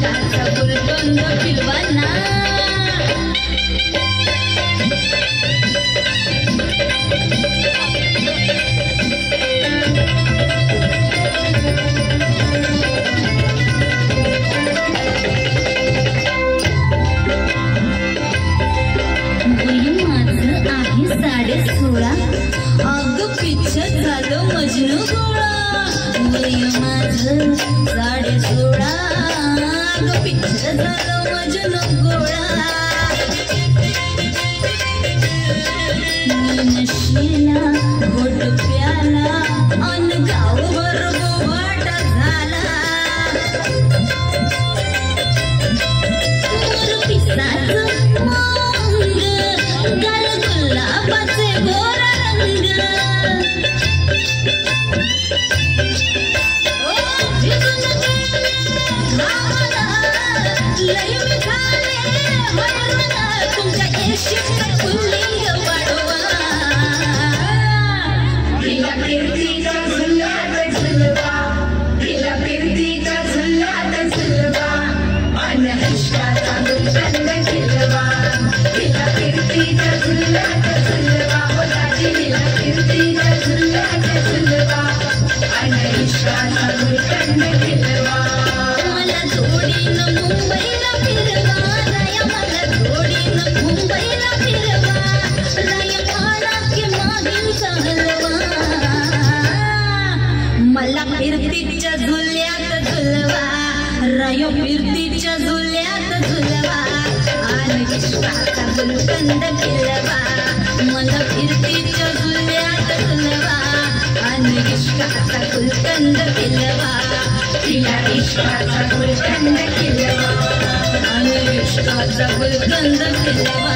इश्काचा गुलकंद फिरवाना अग पिच्छ झालं मजनू गोळा वय माझं 16.5 अग पिच्छ झालं मजनू गोळा नशीला घोट प्याला अन गावभर बोबाट झाला मोर पिसाचं मंग गाल गुलाबाचे गोरा रंग लय मिठाले हरवला तुमच्या इश्काचं पुल्लिंग वाढवा तिला फिरतीचा झुल्यात झुलवा तिला फिरतीचा झुल्यात झुलवा अन इश्काचा गुलकंद खिलवा तिला फिरतीचा झुल्यात झुलवा तिला फिरतीचा झुल्यात झुलवा अन इश्काचा गुलकंद खिलवा मला जोडीनं मुंबईला फिरवा राया मला जोडीनं मुंबईला फिरवा राया पाडा की मागीलचा हलवा मला फिरतीच्या झुल्यात झुलवा राया फिरतीच्या झुल्यात झुलवा आणि इश्काचा गुलकंद खिलवा मला फिरतीच्या झुल्यात झुलवा आणि इश्काचा गुलकंद खिलवा तिला इश्काचा गुलकंद खिलवा आणि इश्काचा गुलकंद खिलवा